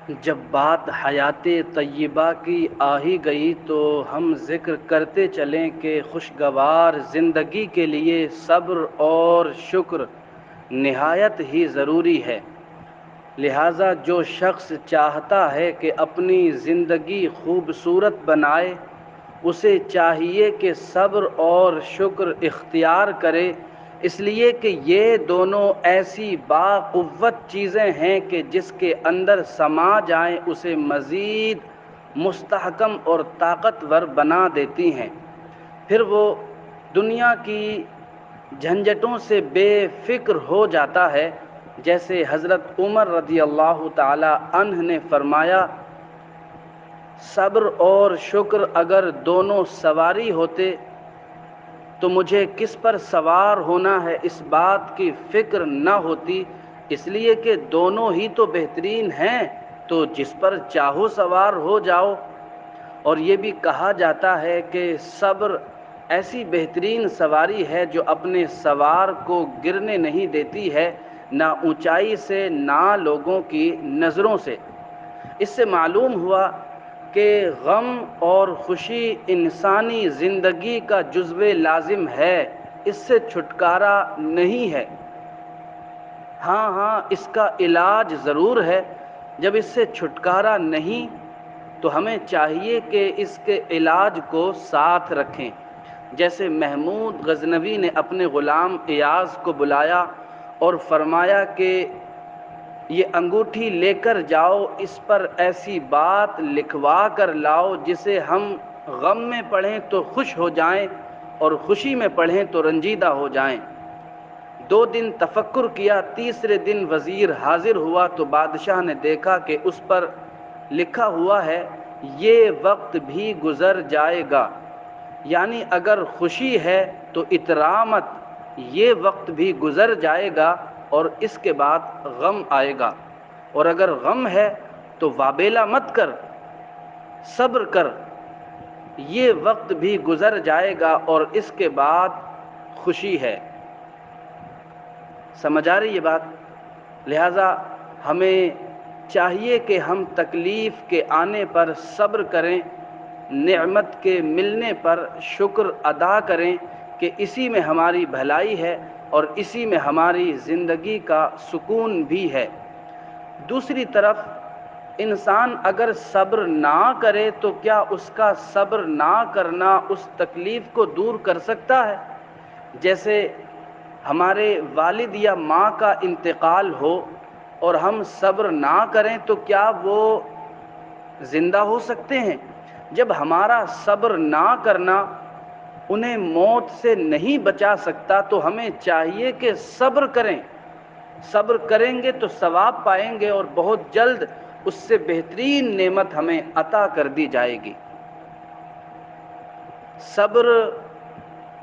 جب بات حیات طیبہ کی آ ہی گئی تو ہم ذکر کرتے چلیں کہ خوشگوار زندگی کے لیے صبر اور شکر نہایت ہی ضروری ہے۔ لہٰذا جو شخص چاہتا ہے کہ اپنی زندگی خوبصورت بنائے، اسے چاہیے کہ صبر اور شکر اختیار کرے، اس لیے کہ یہ دونوں ایسی باقوت چیزیں ہیں کہ جس کے اندر سما جائیں اسے مزید مستحکم اور طاقتور بنا دیتی ہیں۔ پھر وہ دنیا کی جھنجھٹوں سے بے فکر ہو جاتا ہے، جیسے حضرت عمر رضی اللہ تعالی عنہ نے فرمایا، صبر اور شکر اگر دونوں سواری ہوتے تو مجھے کس پر سوار ہونا ہے اس بات کی فکر نہ ہوتی، اس لیے کہ دونوں ہی تو بہترین ہیں، تو جس پر چاہو سوار ہو جاؤ۔ اور یہ بھی کہا جاتا ہے کہ صبر ایسی بہترین سواری ہے جو اپنے سوار کو گرنے نہیں دیتی ہے، نہ اونچائی سے نہ لوگوں کی نظروں سے۔ اس سے معلوم ہوا کہ غم اور خوشی انسانی زندگی کا جزو لازم ہے، اس سے چھٹکارا نہیں ہے۔ ہاں اس کا علاج ضرور ہے۔ جب اس سے چھٹکارا نہیں تو ہمیں چاہیے کہ اس کے علاج کو ساتھ رکھیں۔ جیسے محمود غزنوی نے اپنے غلام ایاز کو بلایا اور فرمایا کہ یہ انگوٹھی لے کر جاؤ، اس پر ایسی بات لکھوا کر لاؤ جسے ہم غم میں پڑھیں تو خوش ہو جائیں اور خوشی میں پڑھیں تو رنجیدہ ہو جائیں۔ 2 دن تفکر کیا، تیسرے دن وزیر حاضر ہوا تو بادشاہ نے دیکھا کہ اس پر لکھا ہوا ہے، یہ وقت بھی گزر جائے گا، یعنی اگر خوشی ہے تو اترا مت، یہ وقت بھی گزر جائے گا اور اس کے بعد غم آئے گا، اور اگر غم ہے تو وابیلہ مت کر، صبر کر، یہ وقت بھی گزر جائے گا اور اس کے بعد خوشی ہے۔ سمجھ آ رہی یہ بات؟ لہٰذا ہمیں چاہیے کہ ہم تکلیف کے آنے پر صبر کریں، نعمت کے ملنے پر شکر ادا کریں کہ اسی میں ہماری بھلائی ہے اور اسی میں ہماری زندگی کا سکون بھی ہے۔ دوسری طرف انسان اگر صبر نہ کرے تو کیا اس کا صبر نہ کرنا اس تکلیف کو دور کر سکتا ہے؟ جیسے ہمارے والد یا ماں کا انتقال ہو اور ہم صبر نہ کریں تو کیا وہ زندہ ہو سکتے ہیں؟ جب ہمارا صبر نہ کرنا انہیں موت سے نہیں بچا سکتا تو ہمیں چاہیے کہ صبر کریں۔ صبر کریں گے تو ثواب پائیں گے اور بہت جلد اس سے بہترین نعمت ہمیں عطا کر دی جائے گی۔ صبر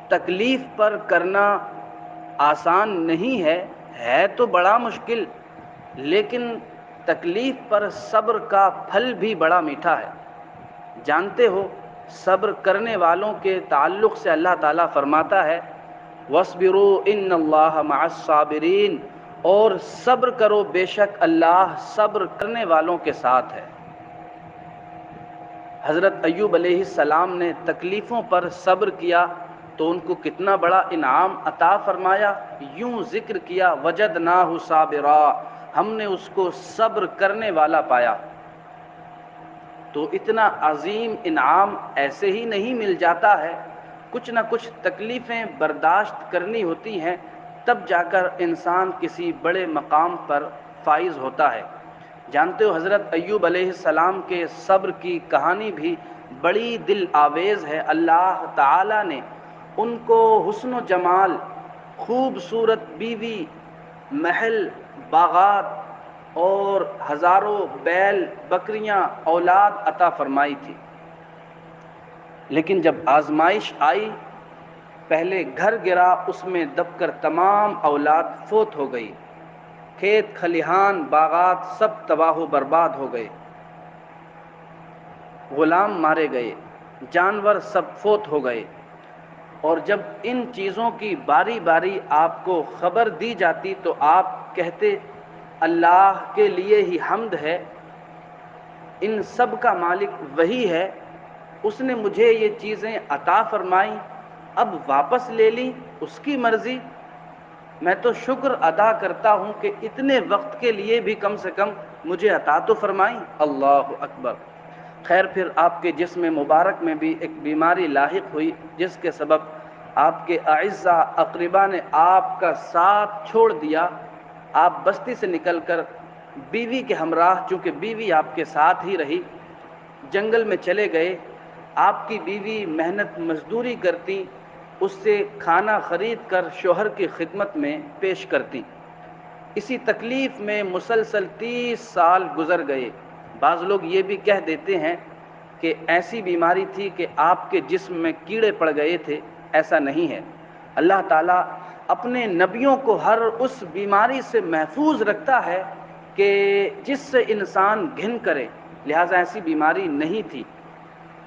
تکلیف پر کرنا آسان نہیں ہے تو بڑا مشکل، لیکن تکلیف پر صبر کا پھل بھی بڑا میٹھا ہے۔ جانتے ہو صبر کرنے والوں کے تعلق سے اللہ تعالیٰ فرماتا ہے، وَاصْبِرُوا إِنَّ اللَّهَ مَعَ الصَّابِرِينَ، اور صبر کرو، بے شک اللہ صبر کرنے والوں کے ساتھ ہے۔ حضرت ایوب علیہ السلام نے تکلیفوں پر صبر کیا تو ان کو کتنا بڑا انعام عطا فرمایا۔ یوں ذکر کیا، وجدناہ صابرا، ہم نے اس کو صبر کرنے والا پایا۔ تو اتنا عظیم انعام ایسے ہی نہیں مل جاتا ہے، کچھ نہ کچھ تکلیفیں برداشت کرنی ہوتی ہیں، تب جا کر انسان کسی بڑے مقام پر فائز ہوتا ہے۔ جانتے ہو حضرت ایوب علیہ السلام کے صبر کی کہانی بھی بڑی دل آویز ہے۔ اللہ تعالیٰ نے ان کو حسن و جمال، خوبصورت بیوی، محل، باغات اور ہزاروں بیل بکریاں، اولاد عطا فرمائی تھی، لیکن جب آزمائش آئی، پہلے گھر گرا، اس میں دب کر تمام اولاد فوت ہو گئی، کھیت کھلیہان باغات سب تباہ و برباد ہو گئے، غلام مارے گئے، جانور سب فوت ہو گئے۔ اور جب ان چیزوں کی باری باری آپ کو خبر دی جاتی تو آپ کہتے اللہ کے لیے ہی حمد ہے ان سب کا مالک وہی ہے، اس نے مجھے یہ چیزیں عطا فرمائیں، اب واپس لے لیں، اس کی مرضی۔ میں تو شکر ادا کرتا ہوں کہ اتنے وقت کے لیے بھی کم سے کم مجھے عطا تو فرمائیں۔ اللہ اکبر۔ خیر، پھر آپ کے جسم مبارک میں بھی ایک بیماری لاحق ہوئی، جس کے سبب آپ کے اعزاء اقربا نے آپ کا ساتھ چھوڑ دیا۔ آپ بستی سے نکل کر بیوی کے ہمراہ، چونکہ بیوی آپ کے ساتھ ہی رہی، جنگل میں چلے گئے۔ آپ کی بیوی محنت مزدوری کرتی، اس سے کھانا خرید کر شوہر کی خدمت میں پیش کرتی۔ اسی تکلیف میں مسلسل 30 سال گزر گئے۔ بعض لوگ یہ بھی کہہ دیتے ہیں کہ ایسی بیماری تھی کہ آپ کے جسم میں کیڑے پڑ گئے تھے۔ ایسا نہیں ہے۔ اللہ تعالیٰ اپنے نبیوں کو ہر اس بیماری سے محفوظ رکھتا ہے کہ جس سے انسان گھن کرے، لہٰذا ایسی بیماری نہیں تھی۔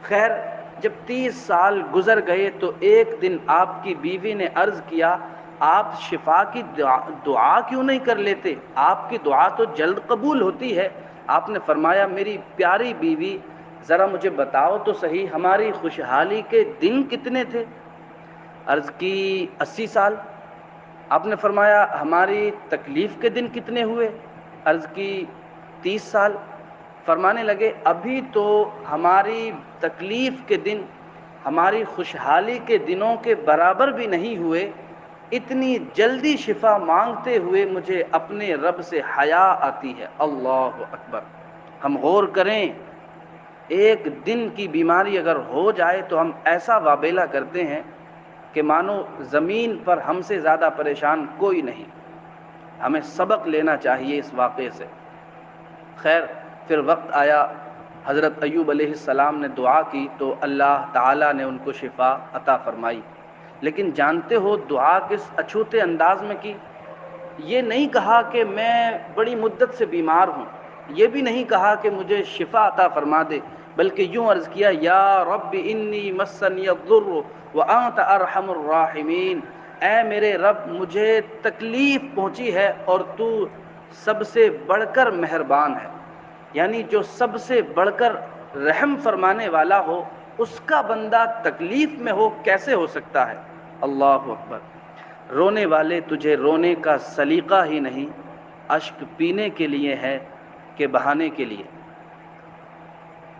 خیر، جب 30 سال گزر گئے تو ایک دن آپ کی بیوی نے عرض کیا، آپ شفا کی دعا کیوں نہیں کر لیتے؟ آپ کی دعا تو جلد قبول ہوتی ہے۔ آپ نے فرمایا، میری پیاری بیوی، ذرا مجھے بتاؤ تو صحیح، ہماری خوشحالی کے دن کتنے تھے؟ عرض کی 80 سال۔ آپ نے فرمایا، ہماری تکلیف کے دن کتنے ہوئے؟ عرض کی 30 سال۔ فرمانے لگے، ابھی تو ہماری تکلیف کے دن ہماری خوشحالی کے دنوں کے برابر بھی نہیں ہوئے، اتنی جلدی شفا مانگتے ہوئے مجھے اپنے رب سے حیا آتی ہے۔ اللہ اکبر۔ ہم غور کریں، ایک دن کی بیماری اگر ہو جائے تو ہم ایسا وابیلہ کرتے ہیں کہ مانو زمین پر ہم سے زیادہ پریشان کوئی نہیں۔ ہمیں سبق لینا چاہیے اس واقعے سے۔ خیر، پھر وقت آیا، حضرت ایوب علیہ السلام نے دعا کی تو اللہ تعالیٰ نے ان کو شفا عطا فرمائی۔ لیکن جانتے ہو دعا کس اچھوتے انداز میں کی؟ یہ نہیں کہا کہ میں بڑی مدت سے بیمار ہوں، یہ بھی نہیں کہا کہ مجھے شفا عطا فرما دے، بلکہ یوں عرض کیا، یا رب انی مسنی الضر وانت ارحم الراحمین، اے میرے رب مجھے تکلیف پہنچی ہے اور تو سب سے بڑھ کر مہربان ہے۔ یعنی جو سب سے بڑھ کر رحم فرمانے والا ہو، اس کا بندہ تکلیف میں ہو، کیسے ہو سکتا ہے؟ اللہ اکبر۔ رونے والے تجھے رونے کا سلیقہ ہی نہیں، اشک پینے کے لیے ہے کہ بہانے کے لیے۔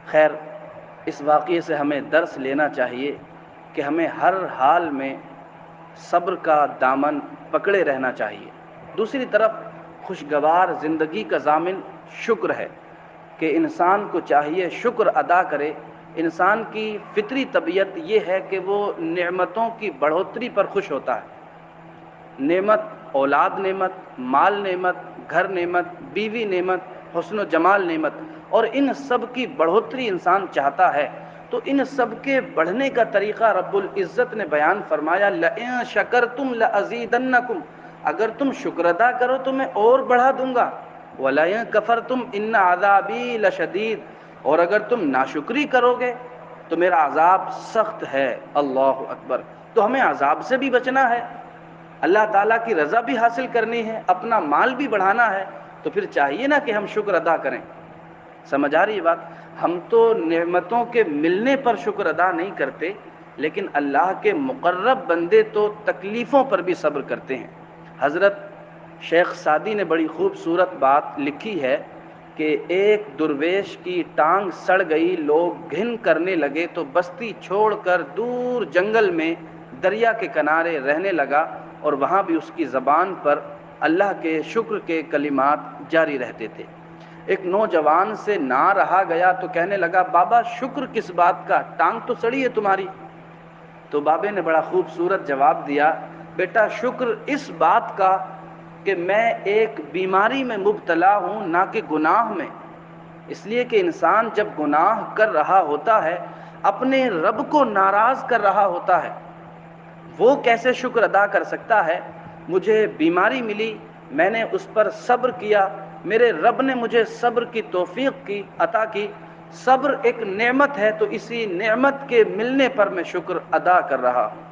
خیر، اس واقعے سے ہمیں درس لینا چاہیے کہ ہمیں ہر حال میں صبر کا دامن پکڑے رہنا چاہیے۔ دوسری طرف خوشگوار زندگی کا ضامن شکر ہے کہ انسان کو چاہیے شکر ادا کرے۔ انسان کی فطری طبیعت یہ ہے کہ وہ نعمتوں کی بڑھوتری پر خوش ہوتا ہے۔ نعمت، اولاد نعمت، مال نعمت، گھر نعمت، بیوی نعمت، حسن و جمال نعمت، اور ان سب کی بڑھوتری انسان چاہتا ہے۔ تو ان سب کے بڑھنے کا طریقہ رب العزت نے بیان فرمایا، لئن شکرتم لازیدنکم، اگر تم شکر ادا کرو تو میں اور بڑھا دوں گا، ولئن کفرتم ان عذابی لشدید، اور اگر تم ناشکری کرو گے تو میرا عذاب سخت ہے۔ اللہ اکبر۔ تو ہمیں عذاب سے بھی بچنا ہے، اللہ تعالیٰ کی رضا بھی حاصل کرنی ہے، اپنا مال بھی بڑھانا ہے، تو پھر چاہیے نا کہ ہم شکر ادا کریں۔ سمجھ آ رہی ہے بات؟ ہم تو نعمتوں کے ملنے پر شکر ادا نہیں کرتے، لیکن اللہ کے مقرب بندے تو تکلیفوں پر بھی صبر کرتے ہیں۔ حضرت شیخ سعدی نے بڑی خوبصورت بات لکھی ہے کہ ایک درویش کی ٹانگ سڑ گئی، لوگ گھن کرنے لگے تو بستی چھوڑ کر دور جنگل میں دریا کے کنارے رہنے لگا، اور وہاں بھی اس کی زبان پر اللہ کے شکر کے کلمات جاری رہتے تھے۔ ایک نوجوان سے نہ رہا گیا تو کہنے لگا، بابا شکر کس بات کا؟ ٹانگ تو سڑی ہے تمہاری۔ تو بابے نے بڑا خوبصورت جواب دیا، بیٹا شکر اس بات کا کہ میں ایک بیماری میں مبتلا ہوں، نہ کہ گناہ میں۔ اس لیے کہ انسان جب گناہ کر رہا ہوتا ہے، اپنے رب کو ناراض کر رہا ہوتا ہے، وہ کیسے شکر ادا کر سکتا ہے؟ مجھے بیماری ملی، میں نے اس پر صبر کیا، میرے رب نے مجھے صبر کی توفیق کی، عطا کی۔ صبر ایک نعمت ہے، تو اسی نعمت کے ملنے پر میں شکر ادا کر رہا ہوں۔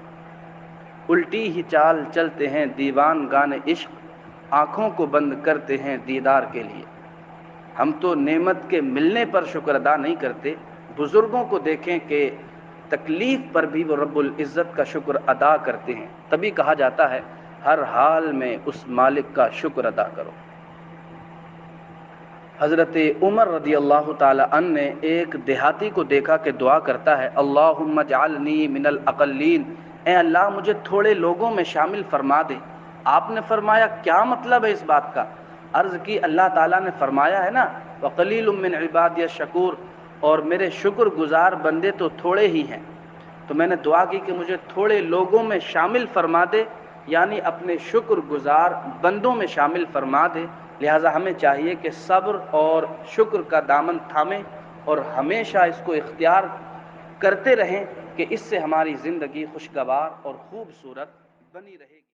الٹی ہی چال چلتے ہیں دیوان گان عشق، آنکھوں کو بند کرتے ہیں دیدار کے لیے۔ ہم تو نعمت کے ملنے پر شکر ادا نہیں کرتے۔ بزرگوں کو دیکھیں کہ تکلیف پر بھی وہ رب العزت کا شکر ادا کرتے ہیں۔ تبھی کہا جاتا ہے ہر حال میں اس مالک کا شکر ادا کرو۔ حضرت عمر رضی اللہ تعالی عنہ نے ایک دیہاتی کو دیکھا کہ دعا کرتا ہے اللہم اجعلنی من الاقلین، اے اللہ مجھے تھوڑے لوگوں میں شامل فرما دے۔ آپ نے فرمایا کیا مطلب ہے اس بات کا؟ عرض کی اللہ تعالیٰ نے فرمایا ہے نا وقلیل من عبادی الشکور، اور میرے شکر گزار بندے تو تھوڑے ہی ہیں۔ تو میں نے دعا کی کہ مجھے تھوڑے لوگوں میں شامل فرما دے، یعنی اپنے شکر گزار بندوں میں شامل فرما دے۔ لہٰذا ہمیں چاہیے کہ صبر اور شکر کا دامن تھامیں اور ہمیشہ اس کو اختیار کرتے رہیں کہ اس سے ہماری زندگی خوشگوار اور خوبصورت بنی رہے۔